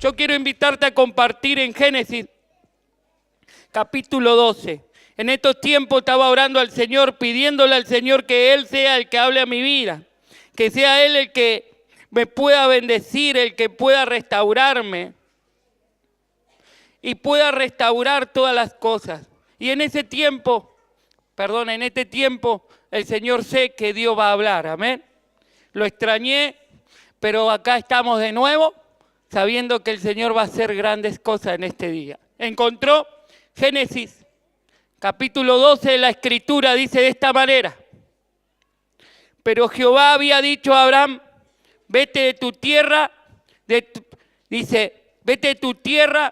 Yo quiero invitarte a compartir en Génesis capítulo 12. En estos tiempos estaba orando al Señor, pidiéndole al Señor que Él sea el que hable a mi vida, que sea Él el que me pueda bendecir, el que pueda restaurarme y pueda restaurar todas las cosas. Y en este tiempo, el Señor sé que Dios va a hablar, amén. Lo extrañé, pero acá estamos de nuevo, sabiendo que el Señor va a hacer grandes cosas en este día. Encontró Génesis, capítulo 12 de la Escritura, dice de esta manera. Pero Jehová había dicho a Abraham, vete de tu tierra, vete de tu tierra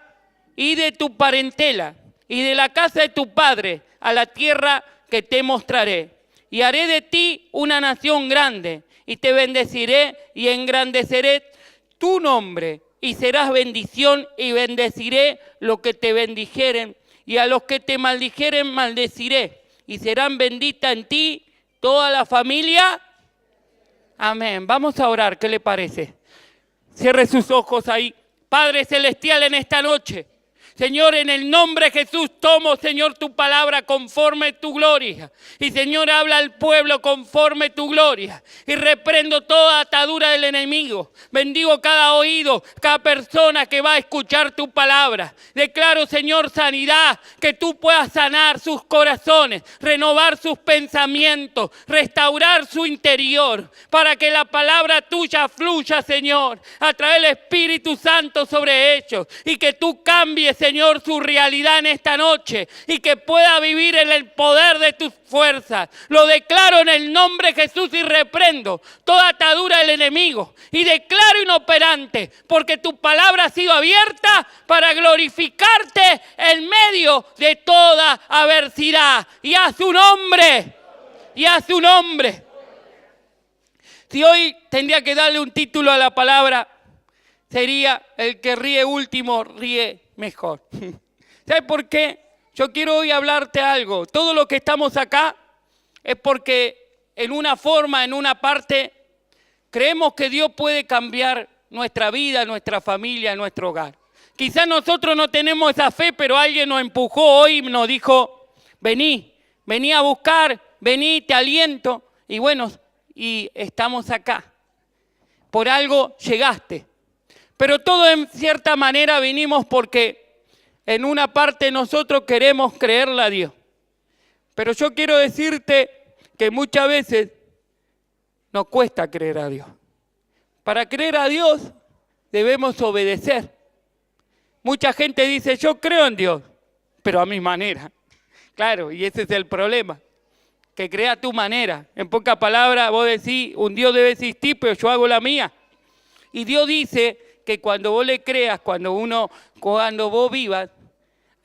y de tu parentela y de la casa de tu padre a la tierra que te mostraré. Y haré de ti una nación grande y te bendeciré y engrandeceré tu nombre y serás bendición y bendeciré los que te bendijeren y a los que te maldijeren maldeciré y serán benditas en ti toda la familia. Amén. Vamos a orar, ¿qué le parece? Cierre sus ojos ahí. Padre Celestial, en esta noche, Señor, en el nombre de Jesús, tomo, Señor, tu palabra conforme tu gloria. Y, Señor, habla al pueblo conforme tu gloria. Y reprendo toda atadura del enemigo. Bendigo cada oído, cada persona que va a escuchar tu palabra. Declaro, Señor, sanidad, que tú puedas sanar sus corazones, renovar sus pensamientos, restaurar su interior, para que la palabra tuya fluya, Señor, a través del Espíritu Santo sobre ellos. Y que tú cambies, Señor, su realidad en esta noche y que pueda vivir en el poder de tus fuerzas. Lo declaro en el nombre de Jesús y reprendo toda atadura del enemigo y declaro inoperante porque tu palabra ha sido abierta para glorificarte en medio de toda adversidad. Y a su nombre, y a su nombre. Si hoy tendría que darle un título a la palabra, sería el que ríe último, ríe mejor. ¿Sabes por qué? Yo quiero hoy hablarte algo. Todo lo que estamos acá es porque en una forma, en una parte, creemos que Dios puede cambiar nuestra vida, nuestra familia, nuestro hogar. Quizás nosotros no tenemos esa fe, pero alguien nos empujó hoy y nos dijo, vení a buscar, vení, te aliento. Y bueno, y estamos acá. Por algo llegaste. Pero todo en cierta manera vinimos porque en una parte nosotros queremos creerle a Dios. Pero yo quiero decirte que muchas veces nos cuesta creer a Dios. Para creer a Dios debemos obedecer. Mucha gente dice, yo creo en Dios, pero a mi manera. Claro, y ese es el problema, que crea a tu manera. En pocas palabras, vos decís, un Dios debe existir, pero yo hago la mía. Y Dios dice que cuando vos le creas, cuando vos vivas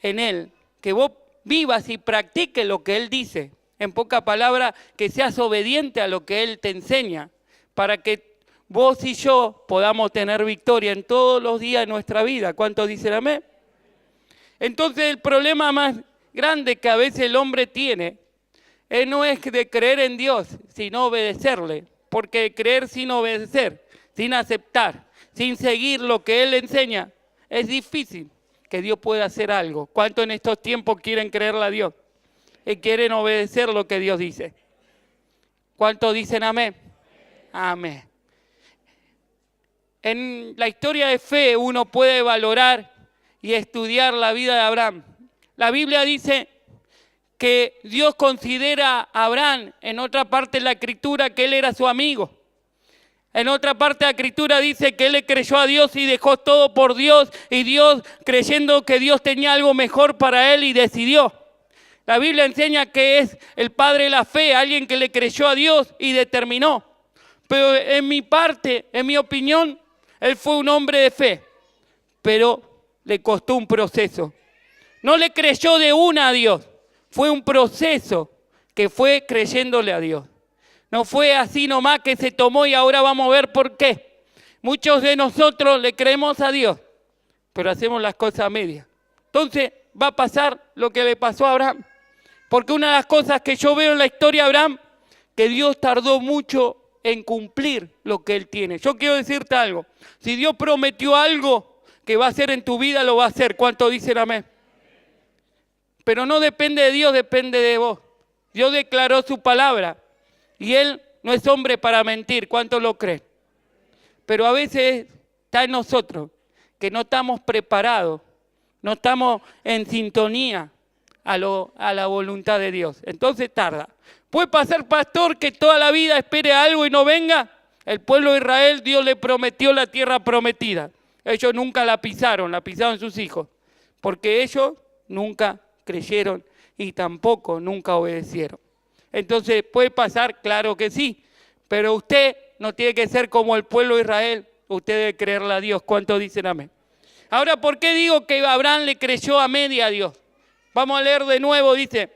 en Él, que vos vivas y practiques lo que Él dice. En pocas palabras, que seas obediente a lo que Él te enseña, para que vos y yo podamos tener victoria en todos los días de nuestra vida. ¿Cuántos dicen amén? Entonces el problema más grande que a veces el hombre tiene no es de creer en Dios, sino obedecerle. Porque creer sin obedecer, sin aceptar, sin seguir lo que Él enseña, es difícil que Dios pueda hacer algo. ¿Cuántos en estos tiempos quieren creerle a Dios? Y quieren obedecer lo que Dios dice. ¿Cuántos dicen amén? Amén. En la historia de fe uno puede valorar y estudiar la vida de Abraham. La Biblia dice que Dios considera a Abraham, en otra parte de la Escritura, que él era su amigo. En otra parte de la Escritura dice que él le creyó a Dios y dejó todo por Dios, y Dios, creyendo que Dios tenía algo mejor para él, y decidió. La Biblia enseña que es el padre de la fe, alguien que le creyó a Dios y determinó. Pero en mi parte, en mi opinión, él fue un hombre de fe, pero le costó un proceso. No le creyó de una a Dios, fue un proceso que fue creyéndole a Dios. No fue así nomás que se tomó y ahora vamos a ver por qué. Muchos de nosotros le creemos a Dios, pero hacemos las cosas a medias. Entonces va a pasar lo que le pasó a Abraham. Porque una de las cosas que yo veo en la historia de Abraham, que Dios tardó mucho en cumplir lo que Él tiene. Yo quiero decirte algo. Si Dios prometió algo, que va a hacer en tu vida, lo va a hacer. ¿Cuántos dicen amén? Pero no depende de Dios, depende de vos. Dios declaró su palabra y Él no es hombre para mentir. ¿Cuántos lo creen? Pero a veces está en nosotros que no estamos preparados, no estamos en sintonía a la voluntad de Dios. Entonces tarda. ¿Puede pasar, pastor, que toda la vida espere algo y no venga? El pueblo de Israel, Dios le prometió la tierra prometida. Ellos nunca la pisaron sus hijos, porque ellos nunca creyeron y tampoco nunca obedecieron. Entonces, ¿puede pasar? Claro que sí, pero usted no tiene que ser como el pueblo de Israel, usted debe creerle a Dios. ¿Cuántos dicen amén? Ahora, ¿por qué digo que Abraham le creyó a media a Dios? Vamos a leer de nuevo, dice,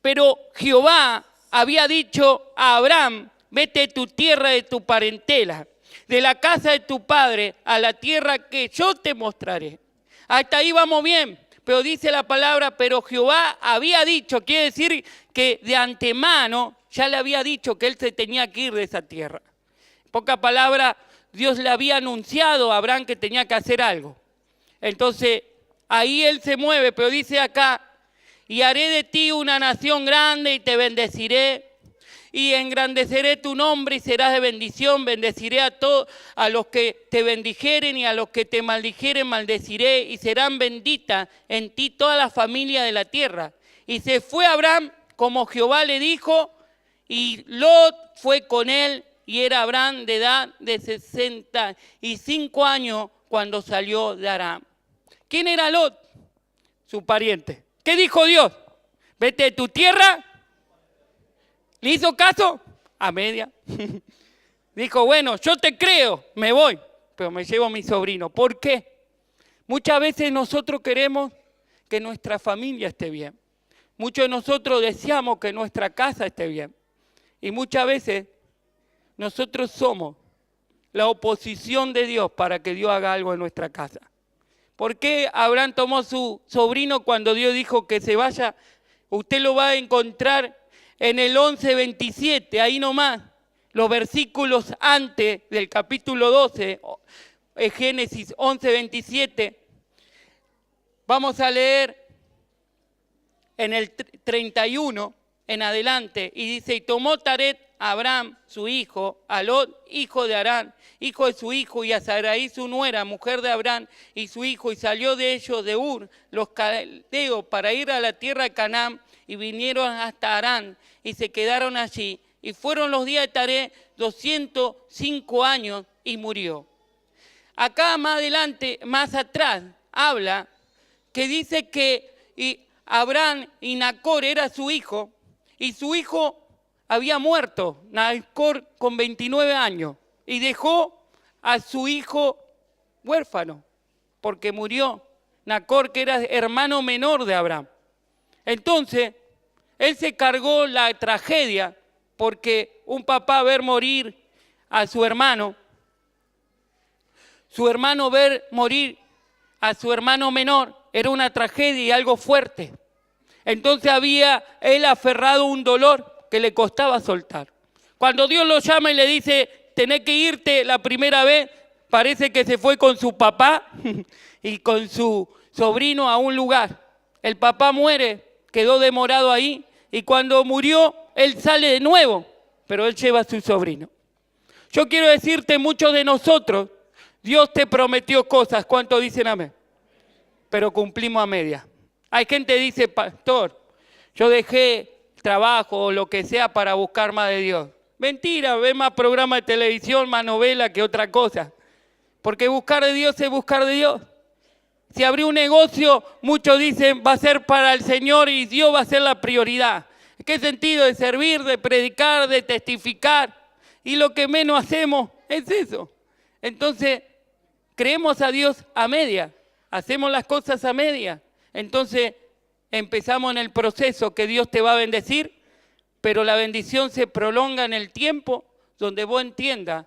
pero Jehová había dicho a Abraham, vete de tu tierra, de tu parentela, de la casa de tu padre, a la tierra que yo te mostraré. Hasta ahí vamos bien, pero dice la palabra, pero Jehová había dicho, quiere decir que de antemano ya le había dicho que él se tenía que ir de esa tierra. En pocas palabras, Dios le había anunciado a Abraham que tenía que hacer algo. Entonces, ahí él se mueve, pero dice acá, y haré de ti una nación grande y te bendeciré y engrandeceré tu nombre y serás de bendición. Bendeciré a todos, a los que te bendijeren y a los que te maldijeren maldeciré y serán benditas en ti toda la familia de la tierra. Y se fue Abraham como Jehová le dijo y Lot fue con él y era Abraham de edad de 65 años cuando salió de Aram. ¿Quién era Lot? Su pariente. ¿Qué dijo Dios? Vete de tu tierra. ¿Le hizo caso? A media. Dijo, bueno, yo te creo, me voy, pero me llevo a mi sobrino. ¿Por qué? Muchas veces nosotros queremos que nuestra familia esté bien. Muchos de nosotros deseamos que nuestra casa esté bien. Y muchas veces nosotros somos la oposición de Dios para que Dios haga algo en nuestra casa. ¿Por qué Abraham tomó su sobrino cuando Dios dijo que se vaya? Usted lo va a encontrar en el 11:27, ahí nomás, los versículos antes del capítulo 12, Génesis 11:27. Vamos a leer en el 31 en adelante y dice, y tomó Taret a Abraham, su hijo, a Lot, hijo de Harán, hijo de su hijo, y a Sarai, su nuera, mujer de Abraham, y su hijo, y salió de ellos de Ur, los caldeos, para ir a la tierra de Canaán, y vinieron hasta Harán, y se quedaron allí. Y fueron los días de Taret 205 años, y murió. Acá más adelante, más atrás, habla que dice que Abraham y Nacor era su hijo, y su hijo había muerto, Nacor con 29 años, y dejó a su hijo huérfano, porque murió Nacor, que era hermano menor de Abraham. Entonces, él se cargó la tragedia, porque un papá ver morir a su hermano ver morir a su hermano menor, era una tragedia y algo fuerte. Entonces había él aferrado un dolor que le costaba soltar. Cuando Dios lo llama y le dice, tenés que irte la primera vez, parece que se fue con su papá y con su sobrino a un lugar. El papá muere, quedó demorado ahí, y cuando murió, él sale de nuevo, pero él lleva a su sobrino. Yo quiero decirte, muchos de nosotros, Dios te prometió cosas, ¿cuántos dicen amén? Pero cumplimos a media. Hay gente que dice, pastor, yo dejé trabajo o lo que sea para buscar más de Dios. Mentira, ve más programas de televisión, más novela que otra cosa. Porque buscar de Dios es buscar de Dios. Si abrió un negocio, muchos dicen va a ser para el Señor y Dios va a ser la prioridad. ¿En qué sentido? De servir, de predicar, de testificar. Y lo que menos hacemos es eso. Entonces, creemos a Dios a media. Hacemos las cosas a media. Entonces, empezamos en el proceso que Dios te va a bendecir, pero la bendición se prolonga en el tiempo donde vos entiendas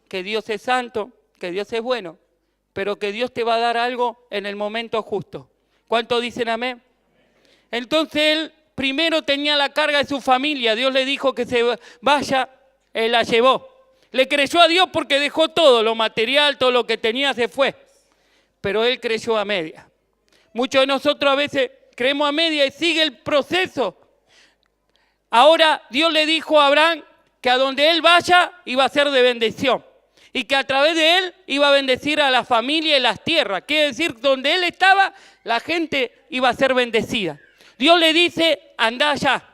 que Dios es santo, que Dios es bueno, pero que Dios te va a dar algo en el momento justo. ¿Cuántos dicen amén? Entonces él primero tenía la carga de su familia, Dios le dijo que se vaya, él la llevó. Le creyó a Dios porque dejó todo, lo material, todo lo que tenía se fue. pero él creyó a media. Muchos de nosotros a veces creemos a media y sigue el proceso. Ahora Dios le dijo a Abraham que a donde él vaya iba a ser de bendición y que a través de él iba a bendecir a la familia y las tierras. Quiere decir, donde él estaba, la gente iba a ser bendecida. Dios le dice, anda allá.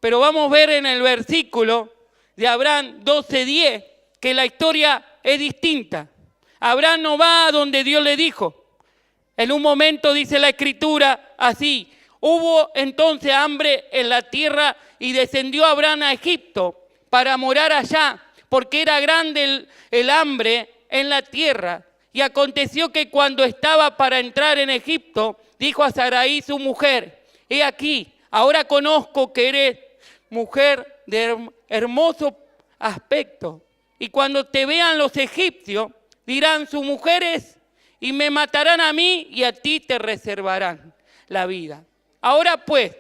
Pero vamos a ver en el versículo de Abraham 12:10 que la historia es distinta. Abraham no va a donde Dios le dijo. En un momento dice la Escritura así: hubo entonces hambre en la tierra y descendió Abraham a Egipto para morar allá, porque era grande el hambre en la tierra. Y aconteció que cuando estaba para entrar en Egipto, dijo a Sarai su mujer: he aquí, ahora conozco que eres mujer de hermoso aspecto, y cuando te vean los egipcios, dirán: sus mujeres, y me matarán a mí, y a ti te reservarán la vida. Ahora pues,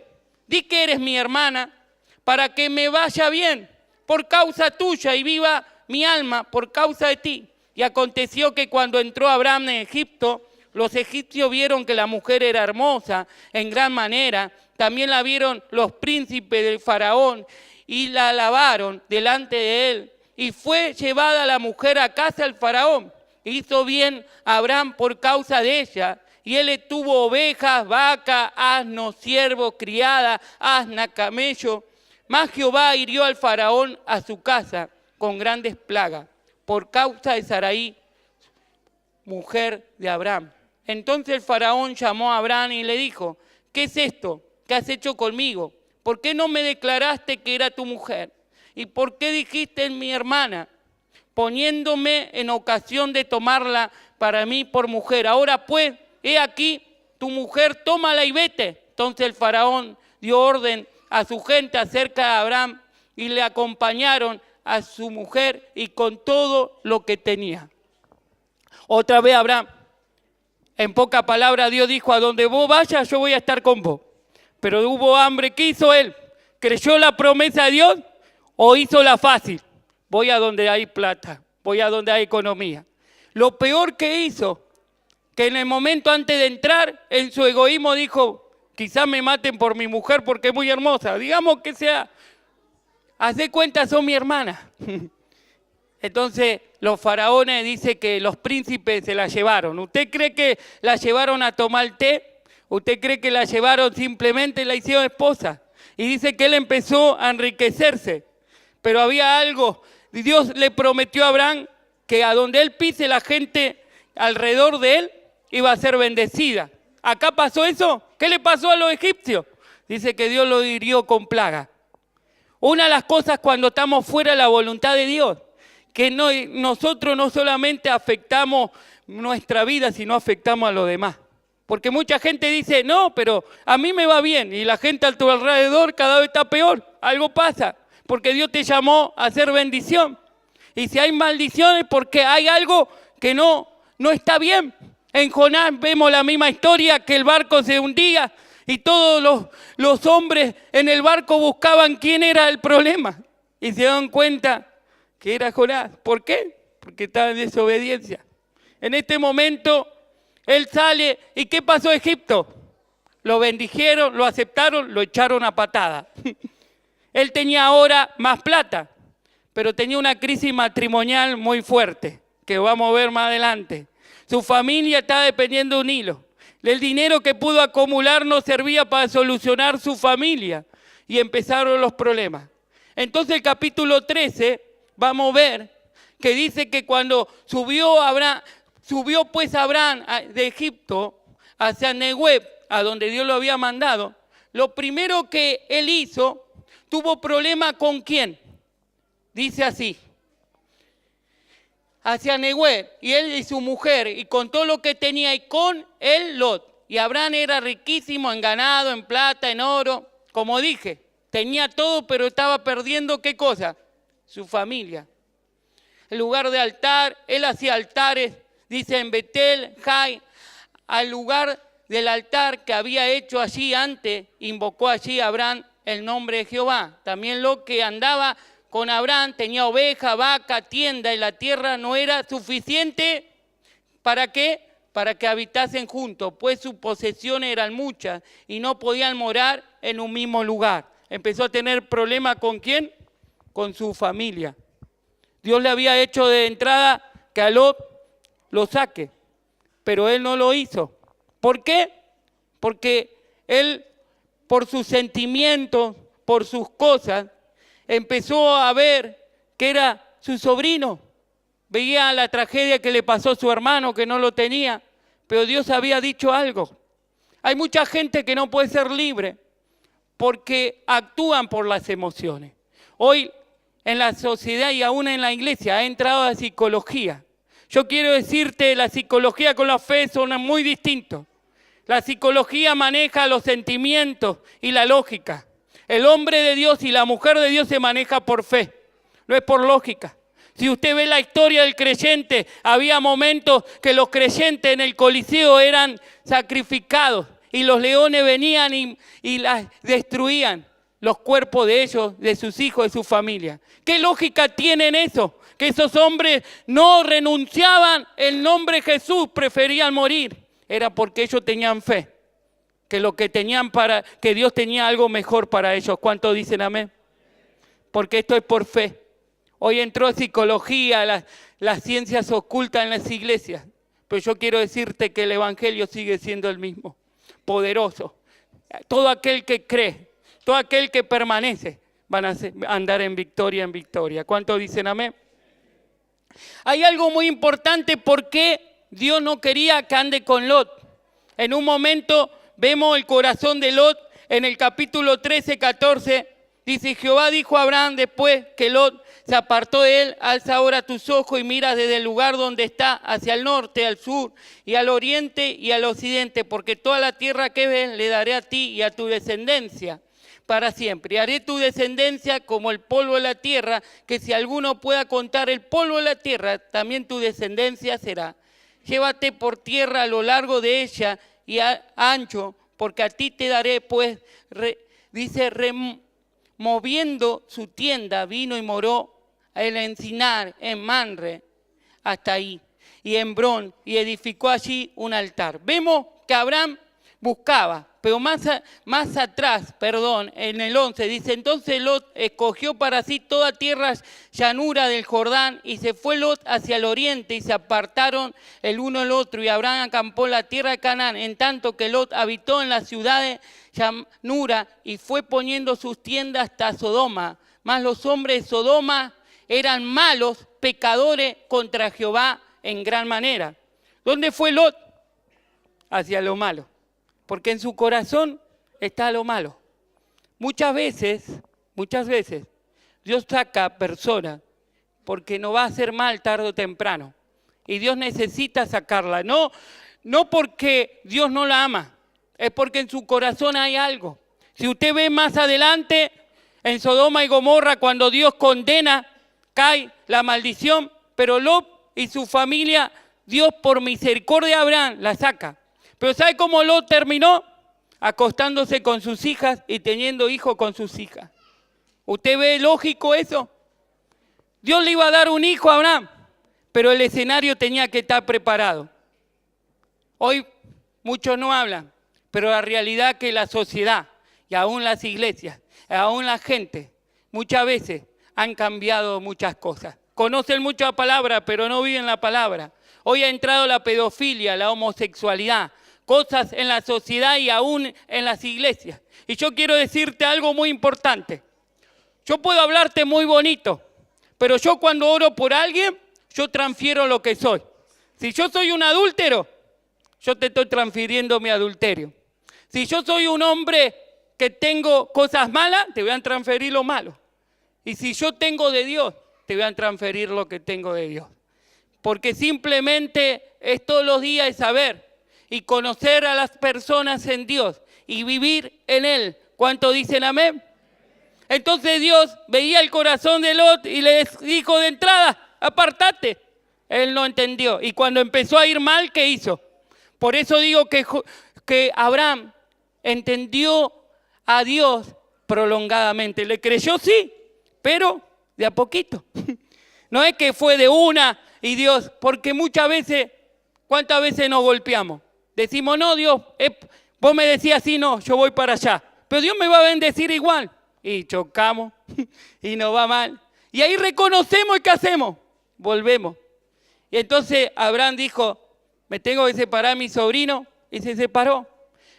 di que eres mi hermana, para que me vaya bien por causa tuya, y viva mi alma por causa de ti. Y aconteció que cuando entró Abraham en Egipto, los egipcios vieron que la mujer era hermosa en gran manera. También la vieron los príncipes del faraón y la alabaron delante de él. Y fue llevada la mujer a casa del faraón. Hizo bien Abraham por causa de ella. Y él le tuvo ovejas, vacas, asnos, siervos, criadas, asna, camello. Mas Jehová hirió al faraón a su casa con grandes plagas por causa de Sarai, mujer de Abraham. Entonces el faraón llamó a Abraham y le dijo: ¿qué es esto que has hecho conmigo? ¿Por qué no me declaraste que era tu mujer? ¿Y por qué dijiste mi hermana, poniéndome en ocasión de tomarla para mí por mujer? Ahora pues, he aquí, tu mujer, tómala y vete. Entonces el faraón dio orden a su gente acerca de Abraham y le acompañaron a su mujer y con todo lo que tenía. Otra vez Abraham, en poca palabra, Dios dijo: a donde vos vayas yo voy a estar con vos. Pero hubo hambre. ¿Qué hizo él? ¿Creyó la promesa de Dios o hizo la fácil? Voy a donde hay plata, voy a donde hay economía. Lo peor que hizo, que en el momento antes de entrar, en su egoísmo dijo: quizás me maten por mi mujer porque es muy hermosa. Digamos que sea, haz de cuenta, son mi hermana. Entonces los faraones dicen que los príncipes se la llevaron. ¿Usted cree que la llevaron a tomar té? ¿Usted cree que la llevaron simplemente y la hicieron esposa? Y dice que él empezó a enriquecerse. Pero había algo. Dios le prometió a Abraham que a donde él pise, la gente alrededor de él iba a ser bendecida. ¿Acá pasó eso? ¿Qué le pasó a los egipcios? Dice que Dios lo hirió con plaga. Una de las cosas cuando estamos fuera de la voluntad de Dios, que nosotros no solamente afectamos nuestra vida, sino afectamos a los demás. Porque mucha gente dice: no, pero a mí me va bien, y la gente a tu alrededor cada vez está peor. Algo pasa, porque Dios te llamó a hacer bendición. Y si hay maldiciones, porque hay algo que no está bien. En Jonás vemos la misma historia, que el barco se hundía y todos los hombres en el barco buscaban quién era el problema. Y se dan cuenta que era Jonás. ¿Por qué? Porque estaba en desobediencia. En este momento él sale, ¿y qué pasó en Egipto? Lo bendijeron, lo aceptaron, lo echaron a patada. Él tenía ahora más plata, pero tenía una crisis matrimonial muy fuerte, que vamos a ver más adelante. Su familia estaba dependiendo de un hilo. El dinero que pudo acumular no servía para solucionar su familia y empezaron los problemas. Entonces el capítulo 13, vamos a ver que dice que cuando subió pues Abraham de Egipto hacia Negueb, a donde Dios lo había mandado, lo primero que él hizo, tuvo problema con quién. Dice así: hacia Negueb, y él y su mujer, y con todo lo que tenía, y con él Lot. Y Abraham era riquísimo en ganado, en plata, en oro. Como dije, tenía todo, pero estaba perdiendo, ¿qué cosa? Su familia. En lugar de altar, él hacía altares, dice en Betel, Jai, al lugar del altar que había hecho allí antes, invocó allí a Abraham el nombre de Jehová. También lo que andaba con Abraham tenía oveja, vaca, tienda, y la tierra no era suficiente. ¿Para qué? para que habitasen juntos, pues sus posesiones eran muchas y no podían morar en un mismo lugar. Empezó a tener problemas ¿con quién? Con su familia. Dios le había hecho de entrada que a Lot lo saque, pero él no lo hizo. ¿Por qué? Porque él, por sus sentimientos, por sus cosas, empezó a ver que era su sobrino. Veía la tragedia que le pasó a su hermano, que no lo tenía, pero Dios había dicho algo. Hay mucha gente que no puede ser libre porque actúan por las emociones. Hoy en la sociedad y aún en la iglesia ha entrado la psicología. Yo quiero decirte, la psicología con la fe son muy distintos. La psicología maneja los sentimientos y la lógica. El hombre de Dios y la mujer de Dios se maneja por fe, no es por lógica. Si usted ve la historia del creyente, había momentos que los creyentes en el Coliseo eran sacrificados y los leones venían y las destruían, los cuerpos de ellos, de sus hijos, de su familia. ¿Qué lógica tienen eso? Que esos hombres no renunciaban el nombre de Jesús, preferían morir. Era porque ellos tenían fe, que lo que tenían que Dios tenía algo mejor para ellos. ¿Cuántos dicen amén? Porque esto es por fe. Hoy entró psicología, las ciencias ocultas en las iglesias, pero yo quiero decirte que el evangelio sigue siendo el mismo, poderoso. Todo aquel que cree, todo aquel que permanece, van a andar en victoria. ¿Cuántos dicen amén? Hay algo muy importante porque Dios no quería que ande con Lot. En un momento vemos el corazón de Lot en el capítulo 13, 14. Dice, Jehová dijo a Abraham después que Lot se apartó de él, alza ahora tus ojos y mira desde el lugar donde está hacia el norte, al sur y al oriente y al occidente, porque toda la tierra que ves le daré a ti y a tu descendencia para siempre. Y haré tu descendencia como el polvo de la tierra, que si alguno pueda contar el polvo de la tierra, también tu descendencia será. Llévate por tierra a lo largo de ella y ancho, porque a ti te daré, pues, removiendo su tienda, vino y moró el encinar en Manre, hasta ahí, y en Hebrón, y edificó allí un altar. Vemos que Abraham buscaba, pero más atrás, en el 11, dice, entonces Lot escogió para sí toda tierra llanura del Jordán, y se fue Lot hacia el oriente, y se apartaron el uno al otro, y Abraham acampó en la tierra de Canaán, en tanto que Lot habitó en las ciudades llanura, y fue poniendo sus tiendas hasta Sodoma. Mas los hombres de Sodoma eran malos, pecadores contra Jehová en gran manera. ¿Dónde fue Lot? Hacia lo malo. Porque en su corazón está lo malo. Muchas veces, Dios saca a personas porque no va a hacer mal tarde o temprano. Y Dios necesita sacarla. No porque Dios no la ama, es porque en su corazón hay algo. Si usted ve más adelante, en Sodoma y Gomorra, cuando Dios condena, cae la maldición, pero Lot y su familia, Dios por misericordia de Abraham la saca. Pero ¿sabe cómo Lot terminó? Acostándose con sus hijas y teniendo hijos con sus hijas. ¿Usted ve lógico eso? Dios le iba a dar un hijo a Abraham, pero el escenario tenía que estar preparado. Hoy muchos no hablan, pero la realidad es que la sociedad y aún las iglesias, aún la gente, muchas veces han cambiado muchas cosas. Conocen mucha palabra, pero no viven la palabra. Hoy ha entrado la pedofilia, la homosexualidad, cosas en la sociedad y aún en las iglesias. Y yo quiero decirte algo muy importante. Yo puedo hablarte muy bonito, pero yo cuando oro por alguien, yo transfiero lo que soy. Si yo soy un adúltero, yo te estoy transfiriendo mi adulterio. Si yo soy un hombre que tengo cosas malas, te voy a transferir lo malo. Y si yo tengo de Dios, te voy a transferir lo que tengo de Dios. Porque simplemente es todos los días saber y conocer a las personas en Dios y vivir en Él. ¿Cuántos dicen amén? Entonces Dios veía el corazón de Lot y le dijo de entrada, apártate. Él no entendió. Y cuando empezó a ir mal, ¿qué hizo? Por eso digo que Abraham entendió a Dios prolongadamente. Le creyó, sí, pero de a poquito. No es que fue de una y Dios, porque muchas veces ¿Cuántas veces nos golpeamos? Decimos, no, Dios, vos me decías así, no, yo voy para allá. Pero Dios me va a bendecir igual. Y chocamos y nos va mal. Y ahí reconocemos y ¿qué hacemos? Volvemos. Y entonces Abraham dijo, me tengo que separar a mi sobrino, y se separó.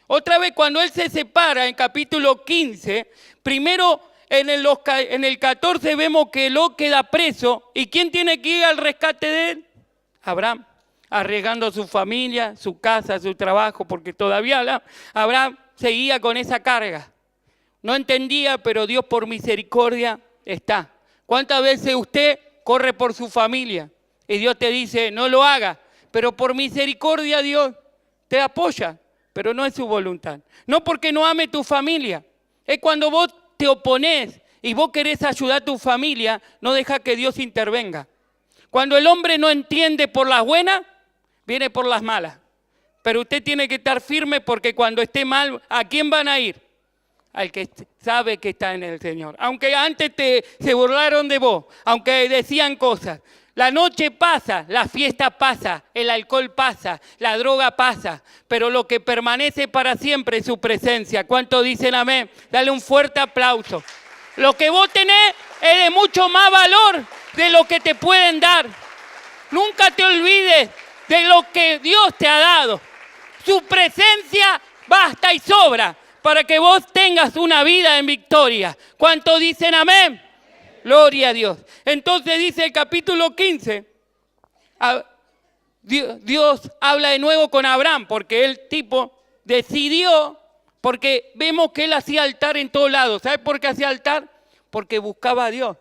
Otra vez cuando él se separa en capítulo 15, primero en el 14 vemos que Lot queda preso. ¿Y quién tiene que ir al rescate de él? Abraham, arriesgando su familia, su casa, su trabajo, porque todavía Abraham seguía con esa carga. No entendía, pero Dios por misericordia está. ¿Cuántas veces usted corre por su familia y Dios te dice, no lo haga? Pero por misericordia Dios te apoya, pero no es su voluntad. No porque no ame tu familia. Es cuando vos te oponés y vos querés ayudar a tu familia, no deja que Dios intervenga. Cuando el hombre no entiende por las buenas, viene por las malas. Pero usted tiene que estar firme porque cuando esté mal, ¿a quién van a ir? Al que sabe que está en el Señor. Aunque antes se burlaron de vos, aunque decían cosas. La noche pasa, la fiesta pasa, el alcohol pasa, la droga pasa, pero lo que permanece para siempre es su presencia. ¿Cuántos dicen amén? Dale un fuerte aplauso. Lo que vos tenés es de mucho más valor de lo que te pueden dar. Nunca te olvides de lo que Dios te ha dado. Su presencia basta y sobra para que vos tengas una vida en victoria. ¿Cuántos dicen amén? Gloria a Dios. Entonces dice el capítulo 15, Dios habla de nuevo con Abraham, porque el tipo decidió, porque vemos que él hacía altar en todos lados. ¿Sabe por qué hacía altar? Porque buscaba a Dios,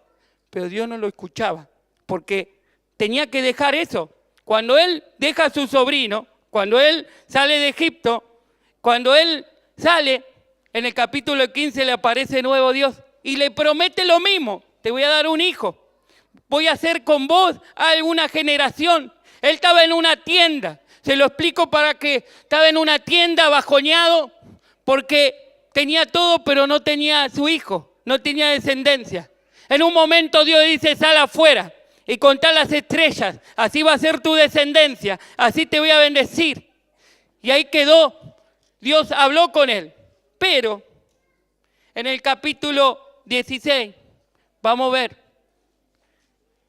pero Dios no lo escuchaba, porque tenía que dejar eso. Cuando él deja a su sobrino, cuando él sale de Egipto, cuando él sale, en el capítulo 15 le aparece nuevo Dios y le promete lo mismo. Te voy a dar un hijo. Voy a hacer con vos alguna generación. Él estaba en una tienda. Se lo explico para que estaba en una tienda bajoneado porque tenía todo, pero no tenía a su hijo. No tenía descendencia. En un momento Dios dice, sal afuera y contá las estrellas. Así va a ser tu descendencia. Así te voy a bendecir. Y ahí quedó. Dios habló con él. Pero en el capítulo 16... vamos a ver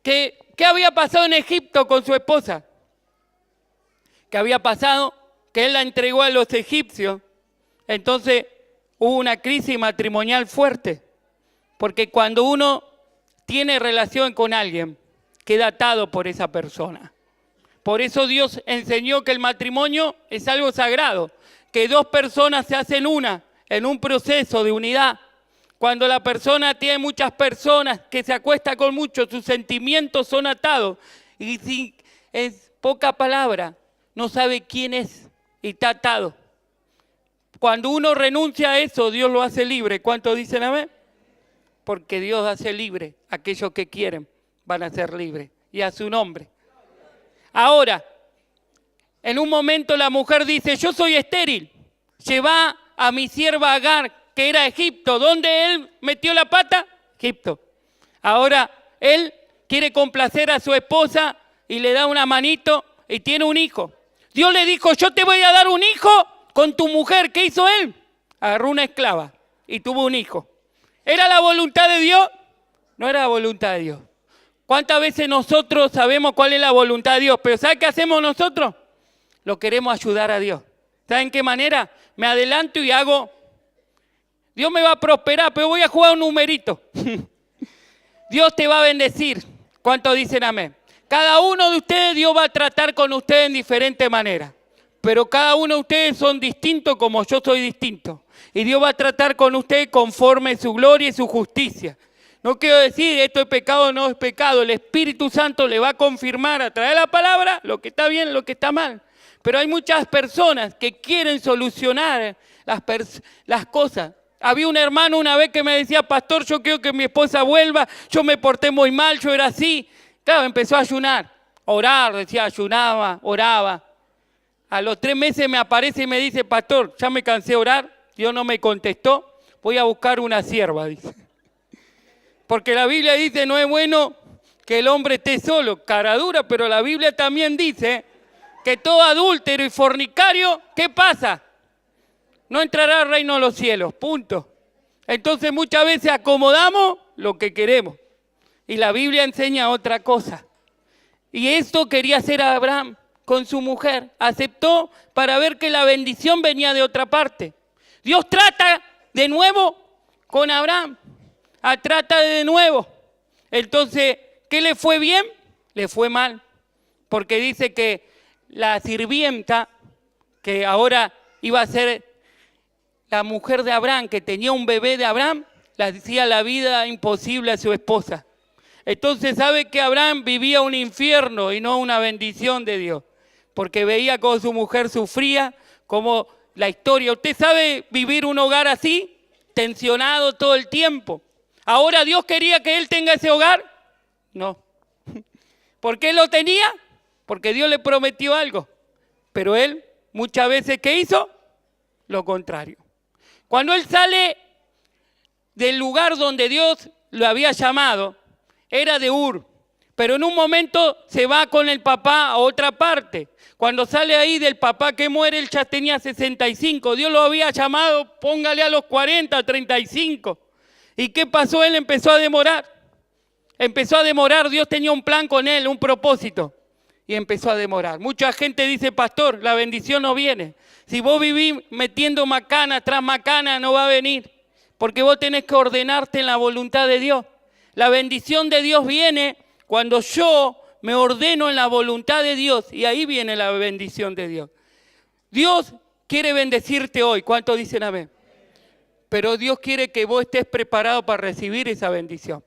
qué había pasado en Egipto con su esposa. ¿Qué había pasado? Que él la entregó a los egipcios. Entonces hubo una crisis matrimonial fuerte. Porque cuando uno tiene relación con alguien, queda atado por esa persona. Por eso Dios enseñó que el matrimonio es algo sagrado. Que dos personas se hacen una en un proceso de unidad. Cuando la persona tiene muchas personas que se acuesta con muchos, sus sentimientos son atados. Y si es poca palabra, no sabe quién es y está atado. Cuando uno renuncia a eso, Dios lo hace libre. ¿Cuántos dicen amén? Porque Dios hace libre. Aquellos que quieren van a ser libres. Y a su nombre. Ahora, en un momento la mujer dice, yo soy estéril. Lleva a mi sierva Agar, que era Egipto. ¿Dónde él metió la pata? Egipto. Ahora él quiere complacer a su esposa y le da una manito y tiene un hijo. Dios le dijo, yo te voy a dar un hijo con tu mujer. ¿Qué hizo él? Agarró una esclava y tuvo un hijo. ¿Era la voluntad de Dios? No era la voluntad de Dios. ¿Cuántas veces nosotros sabemos cuál es la voluntad de Dios? Pero ¿sabe qué hacemos nosotros? Lo queremos ayudar a Dios. ¿Saben qué manera? Me adelanto y hago... Dios me va a prosperar, pero voy a jugar un numerito. Dios te va a bendecir. ¿Cuántos dicen amén? Cada uno de ustedes, Dios va a tratar con ustedes en diferentes maneras. Pero cada uno de ustedes son distintos como yo soy distinto. Y Dios va a tratar con ustedes conforme su gloria y su justicia. No quiero decir esto es pecado o no es pecado. El Espíritu Santo le va a confirmar a través de la palabra lo que está bien, lo que está mal. Pero hay muchas personas que quieren solucionar las cosas. Había un hermano una vez que me decía, pastor, yo quiero que mi esposa vuelva, yo me porté muy mal, yo era así. Claro, empezó a ayunar, orar, decía, ayunaba, oraba. A los 3 meses me aparece y me dice, pastor, ya me cansé de orar, Dios no me contestó, voy a buscar una sierva, dice. Porque la Biblia dice, no es bueno que el hombre esté solo, cara dura, pero la Biblia también dice que todo adúltero y fornicario, ¿qué pasa? No entrará al reino de los cielos, punto. Entonces muchas veces acomodamos lo que queremos. Y la Biblia enseña otra cosa. Y esto quería hacer Abraham con su mujer. Aceptó para ver que la bendición venía de otra parte. Dios trata de nuevo con Abraham. Trata de nuevo. Entonces, ¿qué le fue bien? Le fue mal. Porque dice que la sirvienta, que ahora iba a ser la mujer de Abraham, que tenía un bebé de Abraham, le hacía la vida imposible a su esposa. Entonces sabe que Abraham vivía un infierno y no una bendición de Dios, porque veía cómo su mujer sufría, como la historia. ¿Usted sabe vivir un hogar así, tensionado todo el tiempo? ¿Ahora Dios quería que él tenga ese hogar? No. ¿Por qué lo tenía? Porque Dios le prometió algo, pero él muchas veces, ¿qué hizo? Lo contrario. Cuando él sale del lugar donde Dios lo había llamado, era de Ur, pero en un momento se va con el papá a otra parte. Cuando sale ahí del papá que muere, él ya tenía 65. Dios lo había llamado, póngale a los 40, 35. ¿Y qué pasó? Él empezó a demorar. Dios tenía un plan con él, un propósito. Y empezó a demorar. Mucha gente dice, pastor, la bendición no viene. Si vos vivís metiendo macana tras macana, no va a venir. Porque vos tenés que ordenarte en la voluntad de Dios. La bendición de Dios viene cuando yo me ordeno en la voluntad de Dios. Y ahí viene la bendición de Dios. Dios quiere bendecirte hoy. ¿Cuántos dicen amén? Pero Dios quiere que vos estés preparado para recibir esa bendición.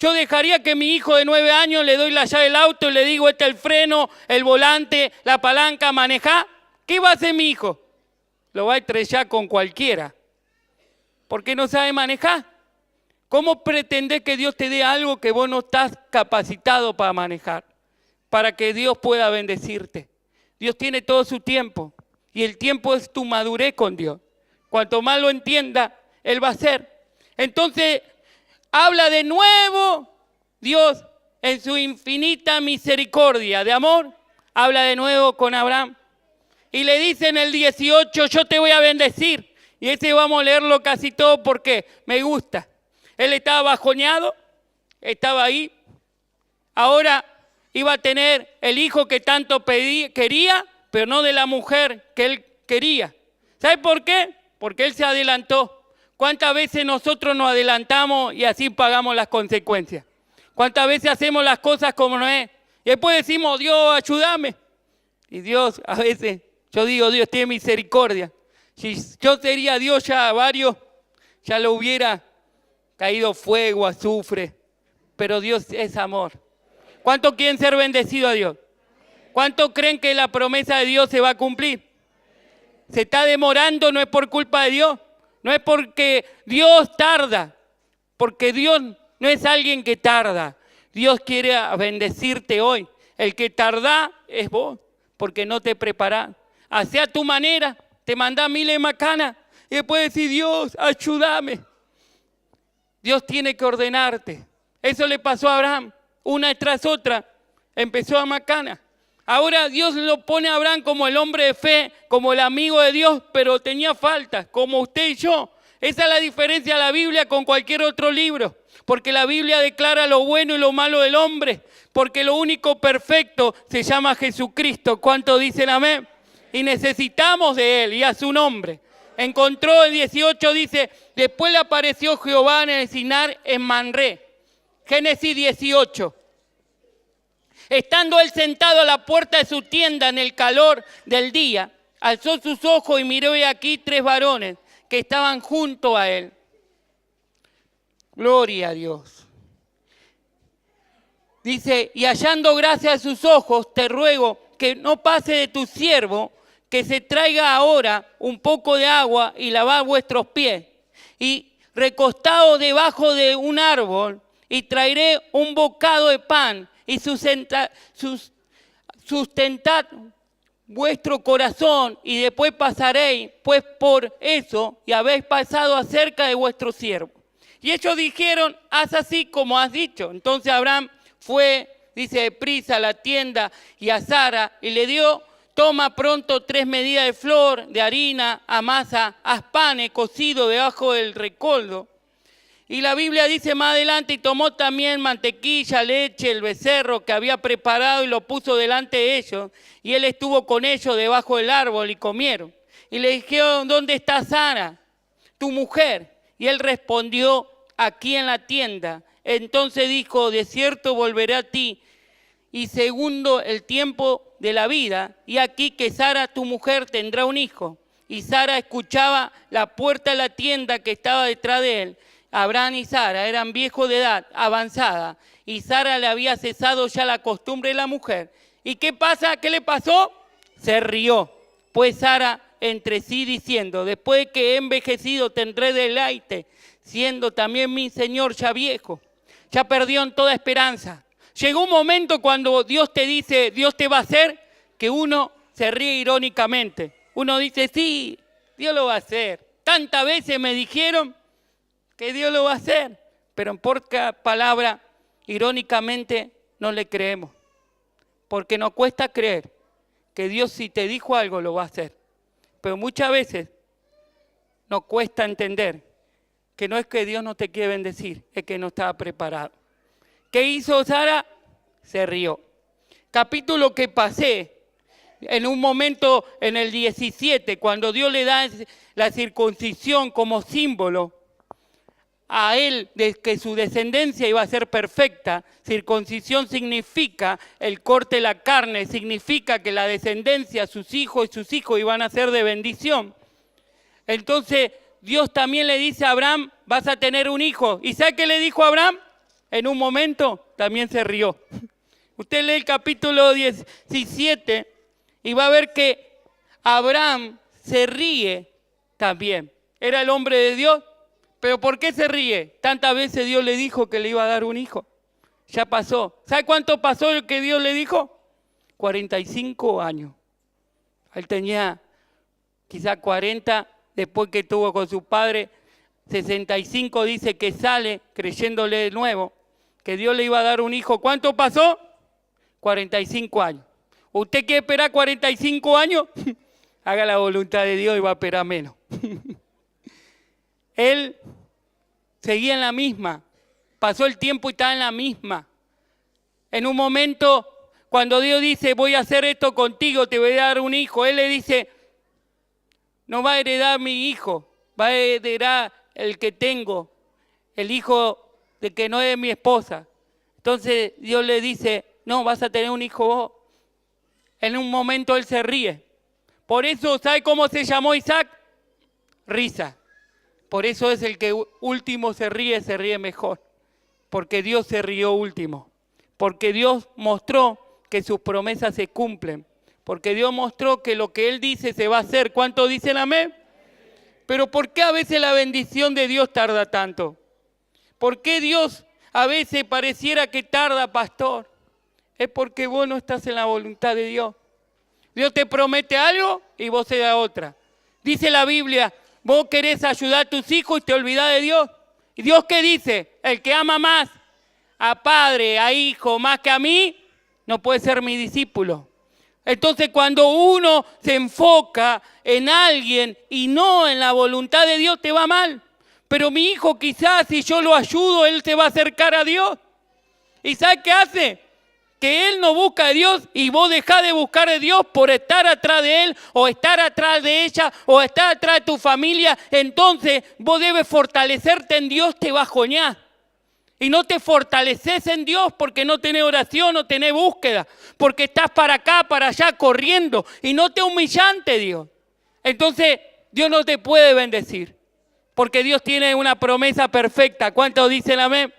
Yo dejaría que mi hijo de 9 años le doy la llave del auto y le digo, este es el freno, el volante, la palanca, manejá. ¿Qué va a hacer mi hijo? Lo va a estrellar con cualquiera. Porque no sabe manejar. ¿Cómo pretendés que Dios te dé algo que vos no estás capacitado para manejar? Para que Dios pueda bendecirte. Dios tiene todo su tiempo. Y el tiempo es tu madurez con Dios. Cuanto más lo entienda, Él va a hacer. Entonces, habla de nuevo Dios en su infinita misericordia de amor. Habla de nuevo con Abraham. Y le dice en el 18, yo te voy a bendecir. Y ese vamos a leerlo casi todo porque me gusta. Él estaba bajoneado, estaba ahí. Ahora iba a tener el hijo que tanto quería, pero no de la mujer que él quería. ¿Sabe por qué? Porque él se adelantó. ¿Cuántas veces nosotros nos adelantamos y así pagamos las consecuencias? ¿Cuántas veces hacemos las cosas como no es? Y después decimos, Dios, ayúdame. Y Dios, a veces, yo digo, Dios tiene misericordia. Si yo sería Dios, ya varios, ya lo hubiera caído fuego, azufre. Pero Dios es amor. ¿Cuántos quieren ser bendecidos a Dios? ¿Cuántos creen que la promesa de Dios se va a cumplir? Se está demorando, no es por culpa de Dios. No es porque Dios tarda, porque Dios no es alguien que tarda. Dios quiere bendecirte hoy. El que tarda es vos, porque no te preparás. Hacé a tu manera, te mandás miles de macanas y después decís, Dios, ayúdame. Dios tiene que ordenarte. Eso le pasó a Abraham, una tras otra, empezó a macana. Ahora Dios lo pone a Abraham como el hombre de fe, como el amigo de Dios, pero tenía faltas, como usted y yo. Esa es la diferencia de la Biblia con cualquier otro libro. Porque la Biblia declara lo bueno y lo malo del hombre. Porque lo único perfecto se llama Jesucristo. ¿Cuántos dicen amén? Y necesitamos de Él y a su nombre. Encontró el 18, dice, después le apareció Jehová en el Sinar en Manré. Génesis 18. Estando él sentado a la puerta de su tienda en el calor del día, alzó sus ojos y miró y aquí 3 varones que estaban junto a él. Gloria a Dios. Dice, y hallando gracia a sus ojos, te ruego que no pase de tu siervo, que se traiga ahora un poco de agua y lavar vuestros pies. Y recostado debajo de un árbol, y traeré un bocado de pan, y sustentad vuestro corazón, y después pasaréis, pues por eso, y habéis pasado acerca de vuestro siervo. Y ellos dijeron, haz así como has dicho. Entonces Abraham fue dice deprisa a la tienda y a Sara y le dio, toma pronto 3 medidas de flor, de harina, amasa, haz panes cocido debajo del recoldo. Y la Biblia dice más adelante, y tomó también mantequilla, leche, el becerro que había preparado y lo puso delante de ellos. Y él estuvo con ellos debajo del árbol y comieron. Y le dijeron, ¿dónde está Sara, tu mujer? Y él respondió, aquí en la tienda. Entonces dijo, de cierto volveré a ti, y segundo el tiempo de la vida, y aquí que Sara, tu mujer, tendrá un hijo. Y Sara escuchaba la puerta de la tienda que estaba detrás de él. Abraham y Sara eran viejos de edad avanzada, y Sara le había cesado ya la costumbre de la mujer. ¿Y qué pasa? ¿Qué le pasó? Se rió, pues Sara entre sí diciendo, después de que he envejecido tendré deleite, siendo también mi Señor ya viejo. Ya perdió en toda esperanza. Llegó un momento cuando Dios te dice, Dios te va a hacer, que uno se ríe irónicamente. Uno dice, sí, Dios lo va a hacer. Tantas veces me dijeron que Dios lo va a hacer, pero en pocas palabras, irónicamente, no le creemos. Porque nos cuesta creer que Dios si te dijo algo lo va a hacer. Pero muchas veces nos cuesta entender que no es que Dios no te quiere bendecir, es que no estaba preparado. ¿Qué hizo Sara? Se rió. Capítulo que pasé, en un momento en el 17, cuando Dios le da la circuncisión como símbolo a él de que su descendencia iba a ser perfecta. Circuncisión significa el corte de la carne, significa que la descendencia, sus hijos y sus hijos iban a ser de bendición. Entonces Dios también le dice a Abraham, vas a tener un hijo. ¿Y sabe qué le dijo a Abraham? En un momento también se rió. Usted lee el capítulo 17 y va a ver que Abraham se ríe también. Era el hombre de Dios. ¿Pero por qué se ríe? Tantas veces Dios le dijo que le iba a dar un hijo. Ya pasó. ¿Sabe cuánto pasó el que Dios le dijo? 45 años. Él tenía quizá 40, después que estuvo con su padre, 65 dice que sale creyéndole de nuevo, que Dios le iba a dar un hijo. ¿Cuánto pasó? 45 años. ¿Usted quiere esperar 45 años? Haga la voluntad de Dios y va a esperar menos. Él seguía en la misma, pasó el tiempo y estaba en la misma. En un momento, cuando Dios dice, voy a hacer esto contigo, te voy a dar un hijo, Él le dice, no va a heredar mi hijo, va a heredar el que tengo, el hijo de que no es mi esposa. Entonces Dios le dice, no, vas a tener un hijo vos. En un momento Él se ríe. Por eso, ¿sabe cómo se llamó Isaac? Risa. Por eso es el que último se ríe mejor. Porque Dios se rió último. Porque Dios mostró que sus promesas se cumplen. Porque Dios mostró que lo que Él dice se va a hacer. ¿Cuánto dicen amén? Pero ¿por qué a veces la bendición de Dios tarda tanto? ¿Por qué Dios a veces pareciera que tarda, pastor? Es porque vos no estás en la voluntad de Dios. Dios te promete algo y vos se da otra. Dice la Biblia, vos querés ayudar a tus hijos y te olvidás de Dios. ¿Y Dios qué dice? El que ama más a padre, a hijo, más que a mí, no puede ser mi discípulo. Entonces cuando uno se enfoca en alguien y no en la voluntad de Dios, te va mal. Pero mi hijo quizás si yo lo ayudo, él se va a acercar a Dios. ¿Y sabe qué hace? Que él no busca a Dios y vos dejás de buscar a Dios por estar atrás de él o estar atrás de ella o estar atrás de tu familia. Entonces vos debes fortalecerte en Dios, te bajoñás. Y no te fortaleces en Dios porque no tenés oración, no tenés búsqueda. Porque estás para acá, para allá, corriendo. Y no te humillante Dios. Entonces Dios no te puede bendecir. Porque Dios tiene una promesa perfecta. ¿Cuántos dicen amén?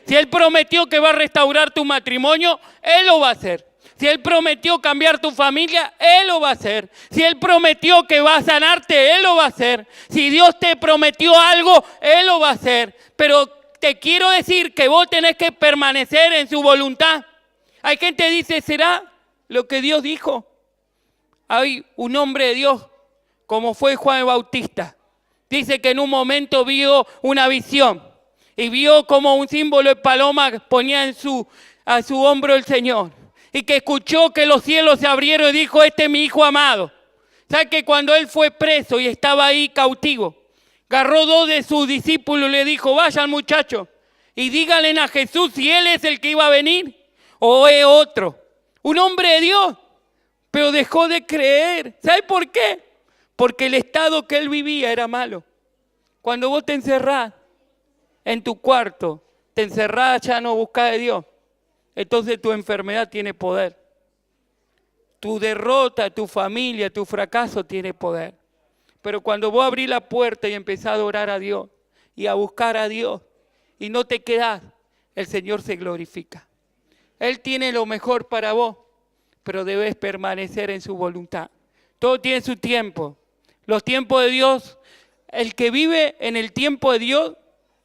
Si Él prometió que va a restaurar tu matrimonio, Él lo va a hacer. Si Él prometió cambiar tu familia, Él lo va a hacer. Si Él prometió que va a sanarte, Él lo va a hacer. Si Dios te prometió algo, Él lo va a hacer. Pero te quiero decir que vos tenés que permanecer en su voluntad. Hay gente que dice, ¿será lo que Dios dijo? Hay un hombre de Dios, como fue Juan el Bautista. Dice que en un momento vio una visión. Y vio como un símbolo de paloma ponía en su a su hombro el Señor y que escuchó que los cielos se abrieron y dijo, este es mi hijo amado. ¿Sabe que cuando él fue preso y estaba ahí cautivo, agarró 2 de sus discípulos y le dijo, vayan muchachos y díganle a Jesús si él es el que iba a venir o es otro? Un hombre de Dios, pero dejó de creer. ¿Sabe por qué? Porque el estado que él vivía era malo. Cuando vos te encerrás en tu cuarto, te encerrás ya no buscás de Dios, entonces tu enfermedad tiene poder. Tu derrota, tu familia, tu fracaso tiene poder. Pero cuando vos abrís la puerta y empezás a adorar a Dios y a buscar a Dios y no te quedás, el Señor se glorifica. Él tiene lo mejor para vos, pero debes permanecer en su voluntad. Todo tiene su tiempo. Los tiempos de Dios, el que vive en el tiempo de Dios,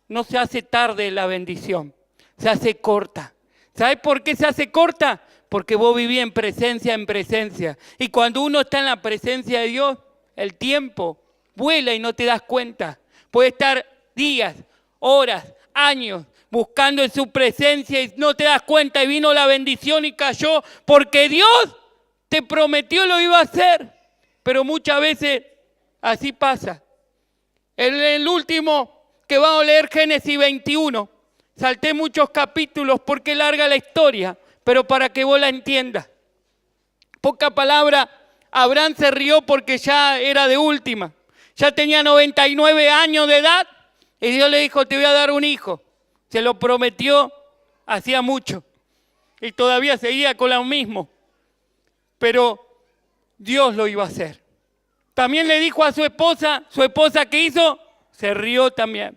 no se hace tarde la bendición, se hace corta. ¿Sabes por qué se hace corta? Porque vos vivís en presencia. Y cuando uno está en la presencia de Dios, el tiempo vuela y no te das cuenta. Puede estar días, horas, años buscando en su presencia y no te das cuenta y vino la bendición y cayó porque Dios te prometió lo iba a hacer. Pero muchas veces así pasa. El último que vamos a leer, Génesis 21. Salté muchos capítulos porque es larga la historia, pero para que vos la entiendas. Poca palabra, Abraham se rió porque ya era de última. Ya tenía 99 años de edad y Dios le dijo, te voy a dar un hijo. Se lo prometió hacía mucho y todavía seguía con lo mismo. Pero Dios lo iba a hacer. También le dijo a su esposa ¿qué hizo? Se rió también.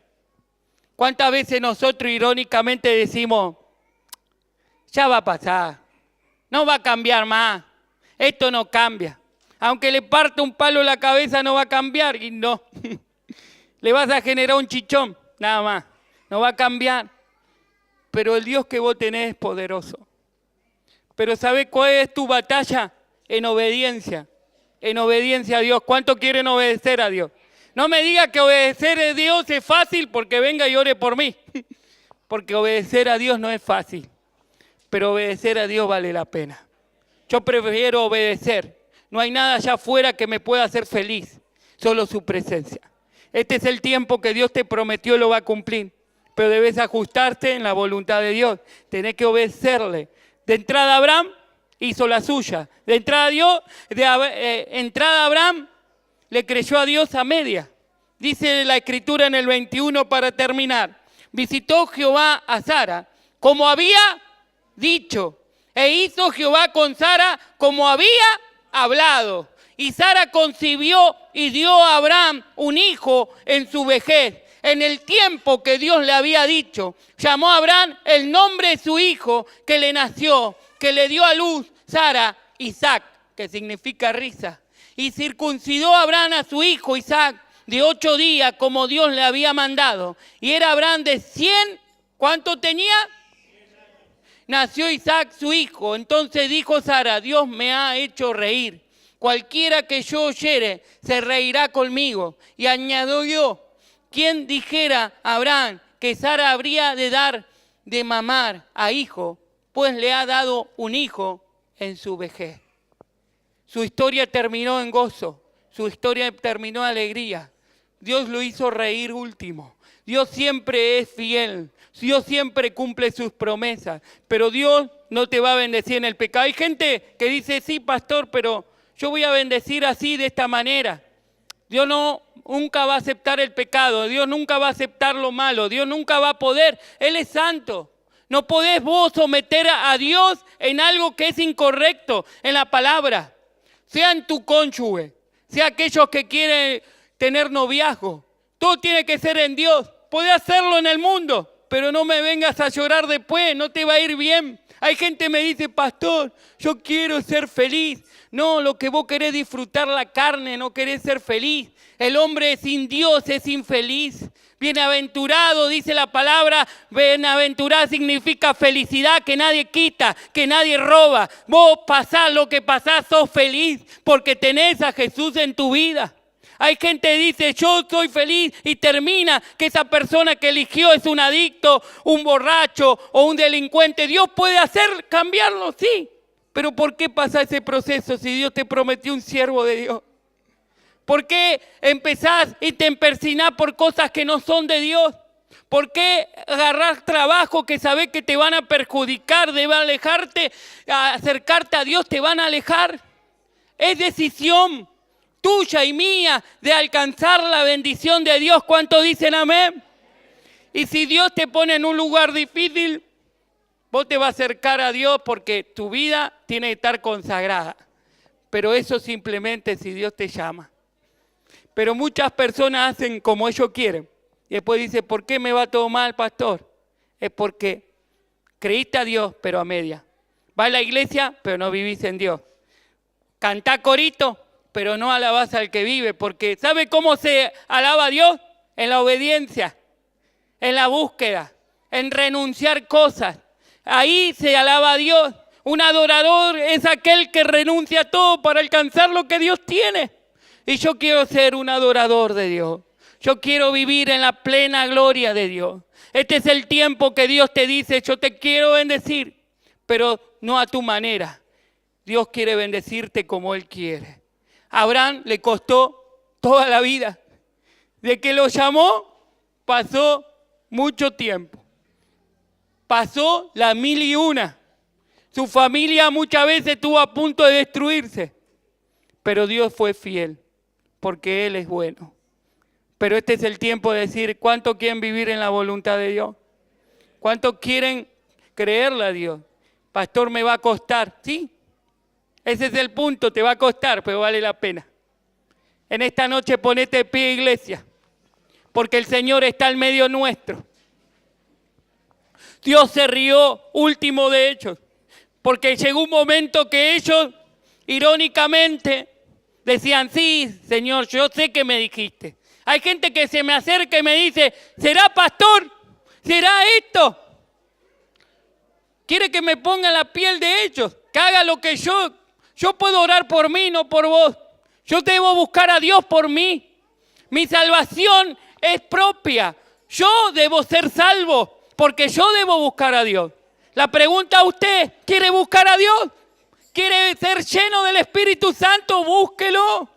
¿Cuántas veces nosotros irónicamente decimos, ya va a pasar, no va a cambiar más, esto no cambia? Aunque le parte un palo en la cabeza no va a cambiar y no. Le vas a generar un chichón, nada más, no va a cambiar. Pero el Dios que vos tenés es poderoso. Pero ¿sabés cuál es tu batalla? En obediencia a Dios. ¿Cuánto quieren obedecer a Dios? No me diga que obedecer a Dios es fácil porque venga y ore por mí. Porque obedecer a Dios no es fácil. Pero obedecer a Dios vale la pena. Yo prefiero obedecer. No hay nada allá afuera que me pueda hacer feliz. Solo su presencia. Este es el tiempo que Dios te prometió y lo va a cumplir. Pero debes ajustarte en la voluntad de Dios. Tenés que obedecerle. De entrada Abraham hizo la suya. De entrada Abraham le creyó a Dios a media. Dice la Escritura en el 21 para terminar. Visitó Jehová a Sara como había dicho. E hizo Jehová con Sara como había hablado. Y Sara concibió y dio a Abraham un hijo en su vejez. En el tiempo que Dios le había dicho, llamó a Abraham el nombre de su hijo que le nació, que le dio a luz Sara, Isaac, que significa risa. Y circuncidó a Abraham a su hijo Isaac de 8 días como Dios le había mandado. Y era Abraham de 100, ¿cuánto tenía? Nació Isaac su hijo. Entonces dijo Sara, Dios me ha hecho reír. Cualquiera que yo oyere se reirá conmigo. Y añadió yo, ¿quién dijera a Abraham que Sara habría de dar de mamar a hijo? Pues le ha dado un hijo en su vejez. Su historia terminó en gozo. Su historia terminó en alegría. Dios lo hizo reír último. Dios siempre es fiel. Dios siempre cumple sus promesas. Pero Dios no te va a bendecir en el pecado. Hay gente que dice, sí, pastor, pero yo voy a bendecir así, de esta manera. Dios nunca va a aceptar el pecado. Dios nunca va a aceptar lo malo. Dios nunca va a poder. Él es santo. No podés vos someter a Dios en algo que es incorrecto en la palabra. Sea en tu cónyuge, sea aquellos que quieren tener noviazgo. Todo tiene que ser en Dios. Podés hacerlo en el mundo, pero no me vengas a llorar después, no te va a ir bien. Hay gente que me dice, pastor, yo quiero ser feliz. No, lo que vos querés disfrutar la carne, no querés ser feliz. El hombre sin Dios es infeliz. Bienaventurado, dice la palabra, bienaventurado significa felicidad que nadie quita, que nadie roba. Vos pasás lo que pasás, sos feliz porque tenés a Jesús en tu vida. Hay gente que dice, yo soy feliz, y termina que esa persona que eligió es un adicto, un borracho o un delincuente. Dios puede hacer cambiarlo, sí. Pero ¿por qué pasa ese proceso si Dios te prometió un siervo de Dios? ¿Por qué empezás y te empersinás por cosas que no son de Dios? ¿Por qué agarrás trabajo que sabés que te van a perjudicar, te van a alejarte, a acercarte a Dios, te van a alejar? Es decisión tuya y mía de alcanzar la bendición de Dios. ¿Cuántos dicen amén? Y si Dios te pone en un lugar difícil, vos te vas a acercar a Dios porque tu vida tiene que estar consagrada. Pero eso simplemente si Dios te llama. Pero muchas personas hacen como ellos quieren. Y después dice, ¿por qué me va todo mal, pastor? Es porque creíste a Dios, pero a media. Vas a la iglesia, pero no vivís en Dios. Cantá corito, pero no alabás al que vive. Porque ¿sabe cómo se alaba a Dios? En la obediencia, en la búsqueda, en renunciar cosas. Ahí se alaba a Dios. Un adorador es aquel que renuncia a todo para alcanzar lo que Dios tiene. Y yo quiero ser un adorador de Dios. Yo quiero vivir en la plena gloria de Dios. Este es el tiempo que Dios te dice, yo te quiero bendecir, pero no a tu manera. Dios quiere bendecirte como Él quiere. A Abraham le costó toda la vida. De que lo llamó, pasó mucho tiempo. Pasó las 1001. Su familia muchas veces estuvo a punto de destruirse. Pero Dios fue fiel, porque Él es bueno. Pero este es el tiempo de decir, ¿cuánto quieren vivir en la voluntad de Dios? ¿Cuánto quieren creerle a Dios? Pastor, me va a costar. Sí, ese es el punto, te va a costar, pero vale la pena. En esta noche ponete de pie, iglesia, porque el Señor está en medio nuestro. Dios se rió último de ellos, porque llegó un momento que ellos, irónicamente, decían, sí, Señor, yo sé que me dijiste. Hay gente que se me acerca y me dice, ¿será pastor? ¿Será esto? Quiere que me ponga la piel de ellos, que haga lo que yo puedo orar por mí, no por vos. Yo debo buscar a Dios por mí. Mi salvación es propia. Yo debo ser salvo porque yo debo buscar a Dios. La pregunta a usted, ¿quiere buscar a Dios? ¿Quiere ser lleno del Espíritu Santo? Búsquelo.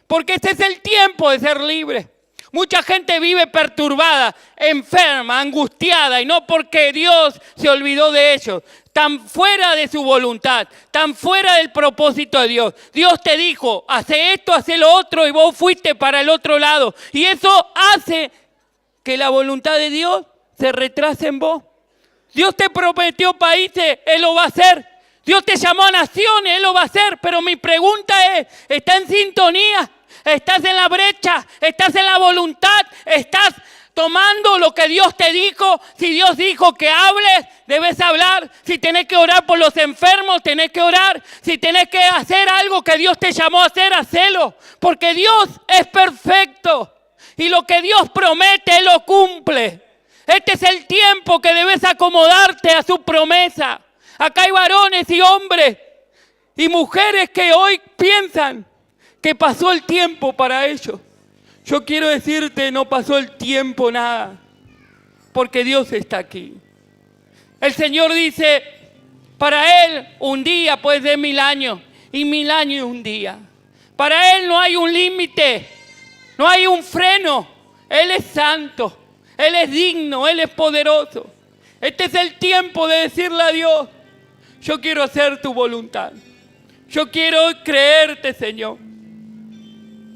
Porque este es el tiempo de ser libre. Mucha gente vive perturbada, enferma, angustiada, y no porque Dios se olvidó de ellos. Tan fuera de su voluntad, tan fuera del propósito de Dios. Dios te dijo, hace esto, hace lo otro, y vos fuiste para el otro lado. Y eso hace que la voluntad de Dios se retrase en vos. Dios te prometió países, Él lo va a hacer. Dios te llamó a naciones, Él lo va a hacer. Pero mi pregunta es, ¿está en sintonía? ¿Estás en la brecha? ¿Estás en la voluntad? ¿Estás tomando lo que Dios te dijo? Si Dios dijo que hables, debes hablar. Si tenés que orar por los enfermos, tenés que orar. Si tenés que hacer algo que Dios te llamó a hacer, hacelo. Porque Dios es perfecto. Y lo que Dios promete, Él lo cumple. Este es el tiempo que debes acomodarte a su promesa. Acá hay varones y hombres y mujeres que hoy piensan que pasó el tiempo para ellos. Yo quiero decirte, no pasó el tiempo nada, porque Dios está aquí. El Señor dice, para Él un día puede ser 1000 años, y 1000 años un día. Para Él no hay un límite, no hay un freno. Él es santo, Él es digno, Él es poderoso. Este es el tiempo de decirle a Dios, yo quiero hacer tu voluntad. Yo quiero creerte, Señor.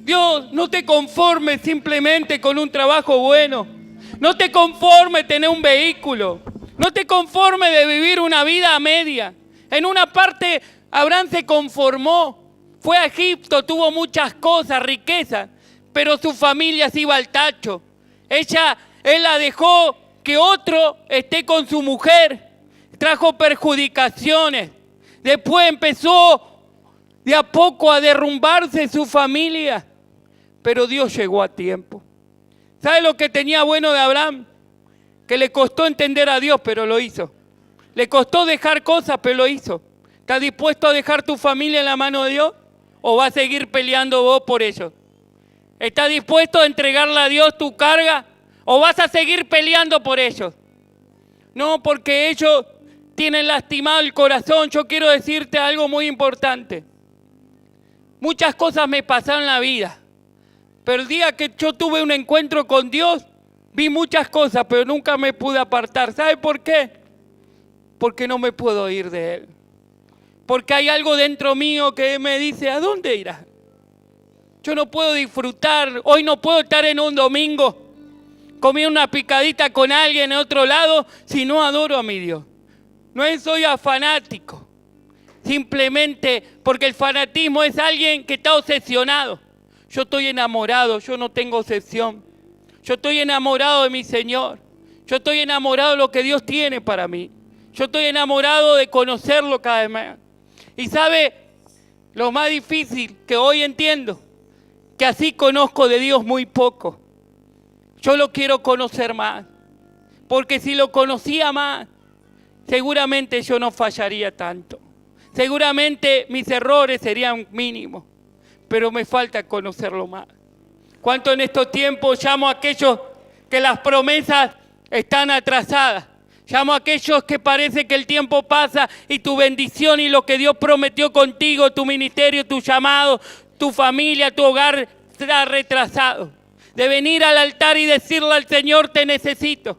Dios, no te conformes simplemente con un trabajo bueno. No te conformes tener un vehículo. No te conformes de vivir una vida a media. En una parte, Abraham se conformó. Fue a Egipto, tuvo muchas cosas, riquezas, pero su familia se iba al tacho. Él la dejó que otro esté con su mujer. Trajo perjudicaciones. Después empezó de a poco a derrumbarse su familia. Pero Dios llegó a tiempo. ¿Sabe lo que tenía bueno de Abraham? Que le costó entender a Dios, pero lo hizo. Le costó dejar cosas, pero lo hizo. ¿Estás dispuesto a dejar tu familia en la mano de Dios? ¿O vas a seguir peleando vos por ellos? ¿Estás dispuesto a entregarle a Dios tu carga? ¿O vas a seguir peleando por ellos? No, porque ellos tienen lastimado el corazón. Yo quiero decirte algo muy importante. Muchas cosas me pasaron en la vida. Pero el día que yo tuve un encuentro con Dios, vi muchas cosas, pero nunca me pude apartar. ¿Sabe por qué? Porque no me puedo ir de Él. Porque hay algo dentro mío que me dice, ¿a dónde irás? Yo no puedo disfrutar, hoy no puedo estar en un domingo comiendo una picadita con alguien en otro lado si no adoro a mi Dios. No soy fanático, simplemente porque el fanatismo es alguien que está obsesionado. Yo estoy enamorado, yo no tengo obsesión. Yo estoy enamorado de mi Señor. Yo estoy enamorado de lo que Dios tiene para mí. Yo estoy enamorado de conocerlo cada vez más. Y sabe, lo más difícil que hoy entiendo, que así conozco de Dios muy poco. Yo lo quiero conocer más. Porque si lo conocía más, seguramente yo no fallaría tanto. Seguramente mis errores serían mínimos. Pero me falta conocerlo más. ¿Cuánto en estos tiempos llamo a aquellos que las promesas están atrasadas? Llamo a aquellos que parece que el tiempo pasa y tu bendición y lo que Dios prometió contigo, tu ministerio, tu llamado, tu familia, tu hogar, está retrasado. De venir al altar y decirle al Señor, te necesito.